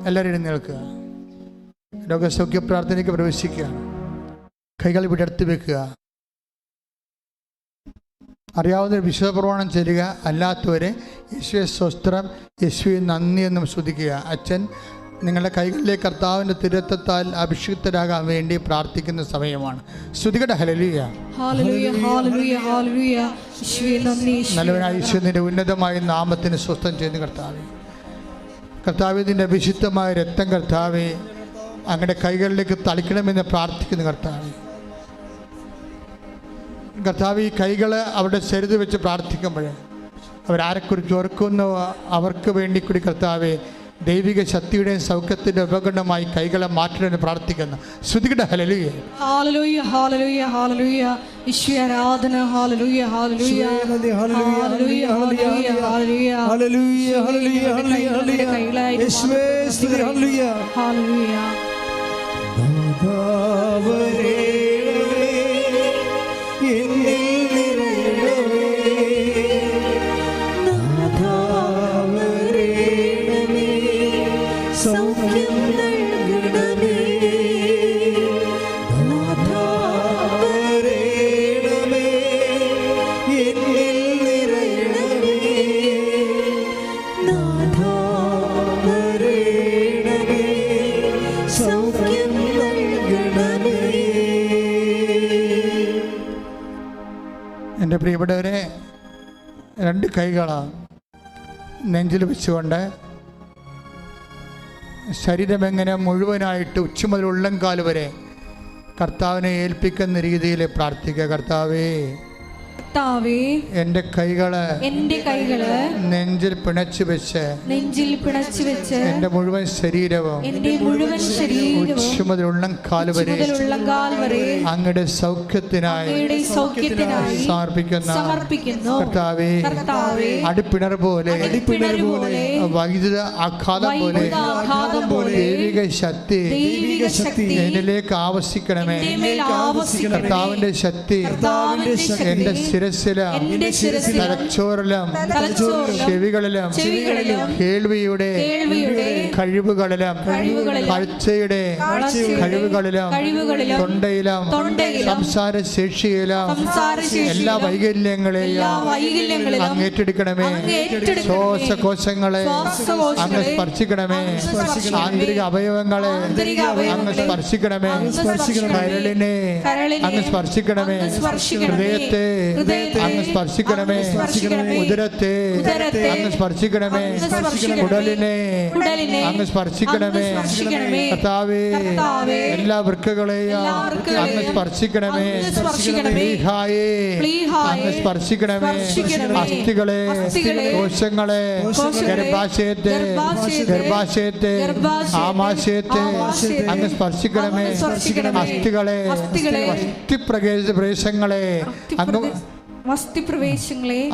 എല്ലാവരും എഴുന്നേൽക്കുക. രോഗസൗഖ്യ പ്രാർത്ഥനയ്ക്ക് പ്രവേശിക്കുക. കൈകൾ വിടർത്തി വെക്കുക. അറിയാവുന്ന വിശ്വപ്രമാണം ചെയ്യുക. അല്ലാത്തവരെ യേശുവെ സ്വസ്ത്രം, യേശുവെ നന്ദി എന്നും സ്തുതിക്കുക. അച്ഛൻ നിങ്ങളുടെ കൈകളിലേക്ക് കർത്താവിൻ്റെ തിരുരക്തത്താൽ അഭിഷിക്തരാകാൻ വേണ്ടി പ്രാർത്ഥിക്കുന്ന സമയമാണ്. സ്തുതികട്ടെ. ഹല്ലേലൂയ, ഹല്ലേലൂയ, ഹല്ലേലൂയ, ഹല്ലേലൂയ. യേശുവേ നന്ദി. നല്ലവനായ യേശുവിന്റെ ഉന്നതമായ നാമത്തിന് സ്വസ്ഥം ചെയ്യുന്ന കർത്താവേ, കർത്താവേ നിന്റെ വിശുദ്ധമായ രക്തം കർത്താവേ അങ്ങയുടെ കൈകളിലേക്ക് തളിക്കണമെന്ന് പ്രാർത്ഥിക്കുന്ന കർത്താവേ. കർത്താവ് ഈ കൈകൾ അവരുടെ ശരീരത്തിൽ വെച്ച് പ്രാർത്ഥിക്കുമ്പോൾ അവരാരെക്കുറിച്ച് ഓർക്കുന്നു അവർക്ക് വേണ്ടി കൂടി കർത്താവെ ദൈവിക ശക്തിയുടെയും സൗഖ്യത്തിൻ്റെ ഉപകരണമായി കൈകളെ മാറ്റണമെന്ന് പ്രാർത്ഥിക്കുന്നു. ശ്രുതികട്ടെ. ഹല്ലേലൂയ, ഹല്ലേലൂയ, ഹല്ലേലൂയ, ഹല്ലേലൂയ. യേശുവേ ആരാധന. ഹല്ലേലൂയ, ഹല്ലേലൂയ, ഹല്ലേലൂയ, ഹല്ലേലൂയ, ഹല്ലേലൂയ, ഹല്ലേലൂയ, ഹല്ലേലൂയ. യേശുവേ സ്തുതി. ഹല്ലേലൂയ, ഹല്ലേലൂയ. എൻ്റെ പ്രിയപ്പെട്ടവരെ, രണ്ട് കൈകളാണ് നെഞ്ചിൽ വെച്ചുകൊണ്ട് ശരീരമെങ്ങനെ മുഴുവനായിട്ട് ഉച്ച മുതൽ ഉള്ളംകാൽ വരെ കർത്താവിനെ ഏൽപ്പിക്കുന്ന രീതിയിൽ പ്രാർത്ഥിക്കുക. കർത്താവേ, എന്റെ കൈകള് നെഞ്ചിൽ പിണച്ചു വെച്ച് എന്റെ മുഴുവൻ ശരീരവും ഉച്ച മുതൽ ഉള്ളംകാൽ വരെ അങ്ങയുടെ സൗഖ്യത്തിനായി സമർപ്പിക്കുന്നു. കർത്താവേ, അടിപ്പിണർ പോലെ വൈദ്യുത ആഘാതം പോലെ ദൈവിക ശക്തി എന്നിലേക്ക് ആവശ്യിക്കണമേ. കർത്താവിന്റെ ശക്തി എന്റെ തലച്ചോറിലും ചെവികളിലും കേൾവിയുടെ കഴിവുകളിലും കാഴ്ചയുടെ കഴിവുകളിലും തൊണ്ടയിലും സംസാര ശേഷിയിലും എല്ലാ വൈകല്യങ്ങളെയും അങ്ങ് ഏറ്റെടുക്കണമേ. ശ്വാസകോശങ്ങളെ അങ്ങ് സ്പർശിക്കണമേ. ആന്തരിക അവയവങ്ങളെ അങ്ങ് സ്പർശിക്കണമേ. കരളിനെ അങ്ങ് സ്പർശിക്കണമേ. ഹൃദയത്തെ അങ്ങ് സ്പർശിക്കണമേ. ഉദരത്തെ അങ്ങ് സ്പർശിക്കണമേ. കുടലിനെ അങ്ങ് സ്പർശിക്കണമേ. കർത്താവേ, എല്ലാ വൃക്കകളെയും അങ്ങ് സ്പർശിക്കണമേ. പ്ലീഹായേ അങ്ങ് സ്പർശിക്കണമേ. അസ്ഥികളെ, കോശങ്ങളെ, ഗർഭാശയത്തെ, ആമാശയത്തെ അങ്ങ് സ്പർശിക്കണമേ. അസ്ഥികളെ, അസ്ഥിപ്രദേശങ്ങളെ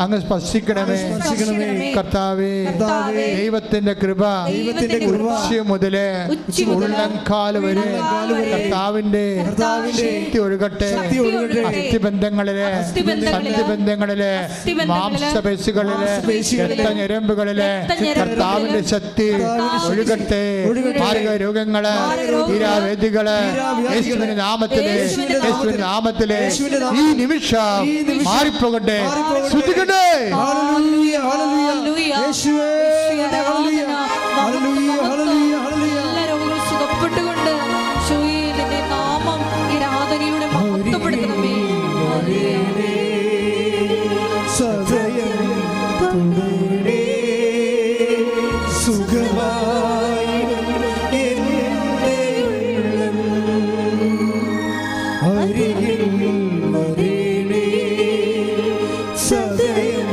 അങ്ങ് സ്പർശിക്കണമേ. കർത്താവേ, ദൈവത്തിന്റെ കൃപ ഉച്ച മുതല് ഉള്ളംകാൽ വരെ കർത്താവിന്റെ ശക്തി ഒഴുകട്ടെ. അസ്ഥിബന്ധങ്ങളിലെ, സന്ധിബന്ധങ്ങളിലെ, മാംസപേശികളിലെ, രക്തഞരമ്പുകളിലെ കർത്താവിന്റെ ശക്തി ഒഴുകട്ടെ. മാരക രോഗങ്ങള്, തീരാവേദികള് യേശുവിന്റെ നാമത്തിലെ ഈ നിമിഷം മാറി പോകട്ടെ. ശ്രുതികട്ടെ. ഹല്ലേലൂയ, ഹല്ലേലൂയ. യേശുവേ ഹല്ലേലൂയ, ഹല്ലേലൂയ, ഹല്ലേലൂയ, ഹല്ലേലൂയ. എല്ലാ രോഗങ്ങളും സുഖപ്പെട്ടുകൊണ്ട് യേശുവിന്റെ നാമം ഈ ആരാധനയിലൂടെ മഹത്വപ്പെടുത്തണമേ. സദയം തുടരേ സുഖമായി എന്റെ ഉള്ളം അരികിൽ വരേണേ. സദയം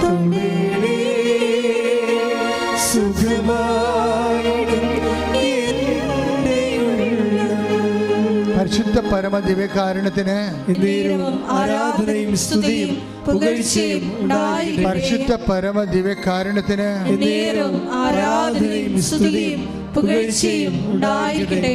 തുടരേ സുഖമായി എന്റെ ഉള്ളം. പരിശുദ്ധ പരമ ദിവ്യകാരുണ്യത്തിന് ആരാധനയും സ്തുതിയും പുകഴ്ചയും ഉണ്ടായിരിക്കട്ടെ. പരിശുദ്ധ പരമ ദിവ്യകാരുണ്യത്തിന് ആരാധനയും സ്തുതിയും പുകഴ്ചയും ഉണ്ടായിരിക്കട്ടെ.